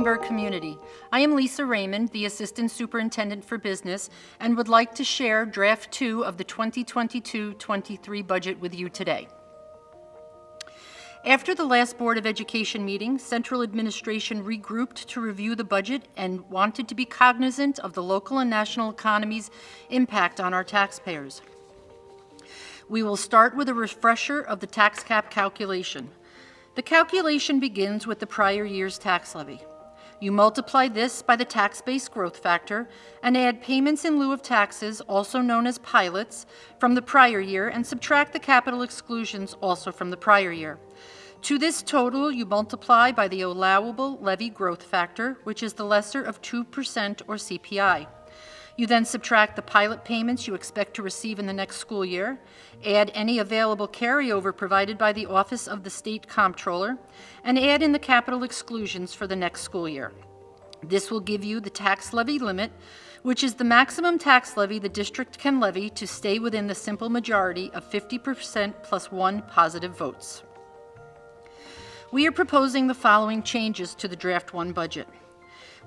Greenburgh community. I am Lisa Raymond, the Assistant Superintendent for Business, and would like to share Draft 2 of the 2022-23 budget with you today. After the last Board of Education meeting, Central Administration regrouped to review the budget and wanted to be cognizant of the local and national economy's impact on our taxpayers. We will start with a refresher of the tax cap calculation. The calculation begins with the prior year's tax levy. You multiply this by the tax base growth factor and add payments in lieu of taxes, also known as pilots, from the prior year and subtract the capital exclusions also from the prior year. To this total, you multiply by the allowable levy growth factor, which is the lesser of 2% or CPI. You then subtract the pilot payments you expect to receive in the next school year, add any available carryover provided by the Office of the State Comptroller, and add in the capital exclusions for the next school year. This will give you the tax levy limit, which is the maximum tax levy the district can levy to stay within the simple majority of 50% plus 1 positive votes. We are proposing the following changes to the Draft 1 budget.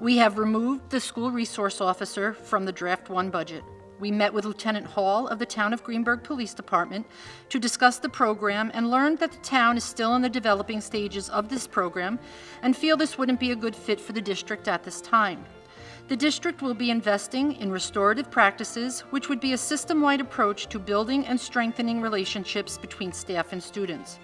We have removed the school resource officer from the Draft 1 budget. We met with Lieutenant Hall of the Town of Greenburgh Police Department to discuss the program and learned that the town is still in the developing stages of this program and feel this wouldn't be a good fit for the district at this time. The district will be investing in restorative practices, which would be a system-wide approach to building and strengthening relationships between staff and students.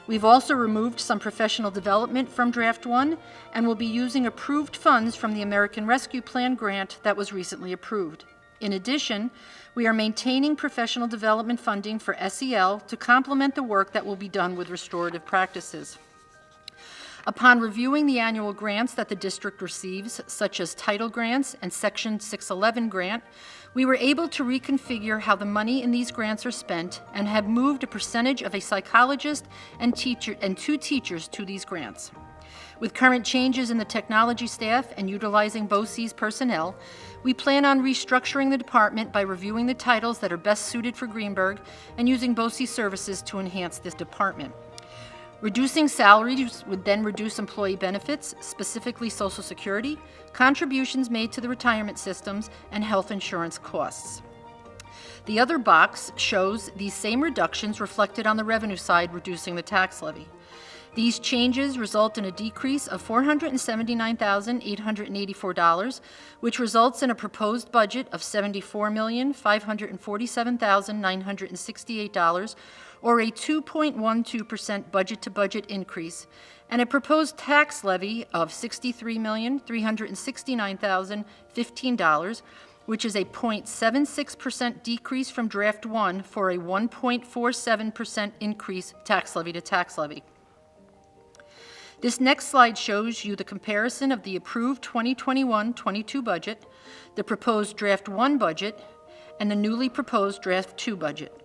We've also removed some professional development from Draft 1 and will be using approved funds from the American Rescue Plan grant that was recently approved. In addition, we are maintaining professional development funding for SEL to complement the work that will be done with restorative practices. Upon reviewing the annual grants that the district receives, such as title grants and Section 611 grant, we were able to reconfigure how the money in these grants are spent and have moved a percentage of a psychologist and 2 teachers to these grants. With current changes in the technology staff and utilizing BOCES personnel, we plan on restructuring the department by reviewing the titles that are best suited for Greenburgh and using BOCES services to enhance this department. Reducing salaries would then reduce employee benefits, specifically Social Security, contributions made to the retirement systems, and health insurance costs. The other box shows these same reductions reflected on the revenue side, reducing the tax levy. These changes result in a decrease of $479,884, which results in a proposed budget of $74,547,968, or a 2.12% budget-to-budget increase, and a proposed tax levy of $63,369,015, which is a 0.76% decrease from Draft 1 for a 1.47% increase tax levy to tax levy. This next slide shows you the comparison of the approved 2021-22 budget, the proposed Draft 1 budget, and the newly proposed Draft 2 budget.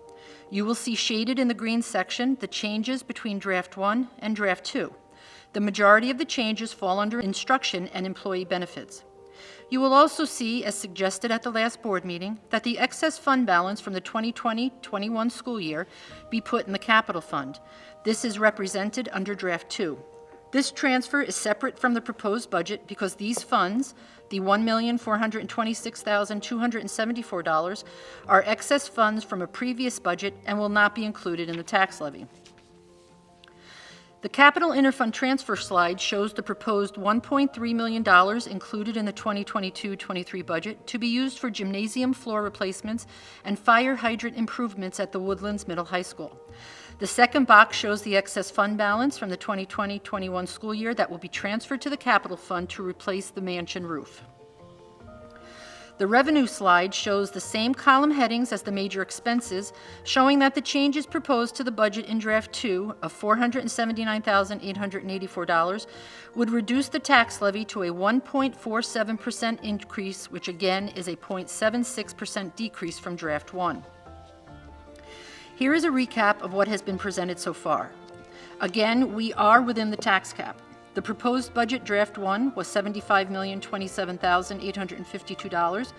You will see shaded in the green section the changes between Draft 1 and Draft 2. The majority of the changes fall under instruction and employee benefits. You will also see, as suggested at the last board meeting, that the excess fund balance from the 2020-21 school year be put in the capital fund. This is represented under Draft 2. This transfer is separate from the proposed budget because these funds, the $1,426,274, are excess funds from a previous budget and will not be included in the tax levy. The capital interfund transfer slide shows the proposed $1.3 million included in the 2022-23 budget to be used for gymnasium floor replacements and fire hydrant improvements at the Woodlands Middle High School. The second box shows the excess fund balance from the 2020-21 school year that will be transferred to the capital fund to replace the mansion roof. The revenue slide shows the same column headings as the major expenses, showing that the changes proposed to the budget in Draft 2 of $479,884 would reduce the tax levy to a 1.47% increase, which again is a 0.76% decrease from Draft 1. Here is a recap of what has been presented so far. Again, we are within the tax cap. The proposed budget Draft 1 was $75,027,852,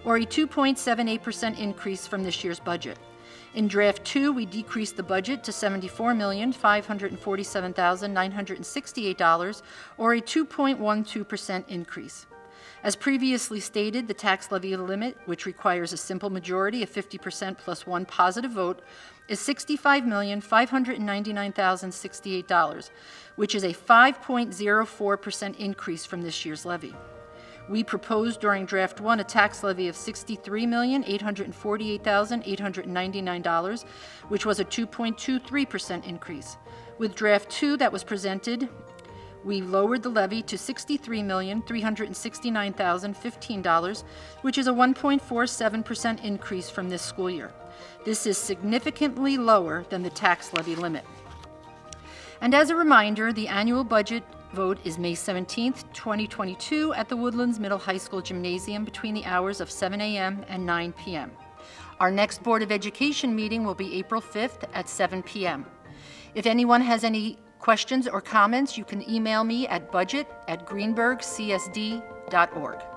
or a 2.78% increase from this year's budget. In Draft 2, we decreased the budget to $74,547,968, or a 2.12% increase. As previously stated, the tax levy limit, which requires a simple majority of 50% plus one positive vote, is $65,599,068, which is a 5.04% increase from this year's levy. We proposed during Draft 1 a tax levy of $63,848,899, which was a 2.23% increase. With Draft 2 that was presented, we lowered the levy to $63,369,015, which is a 1.47% increase from this school year. This is significantly lower than the tax levy limit. And as a reminder, the annual budget vote is May 17th, 2022 at the Woodlands Middle High School Gymnasium between the hours of 7 a.m. and 9 p.m. Our next Board of Education meeting will be April 5th at 7 p.m. If anyone has any questions or comments, you can email me at budget@greenburghcsd.org.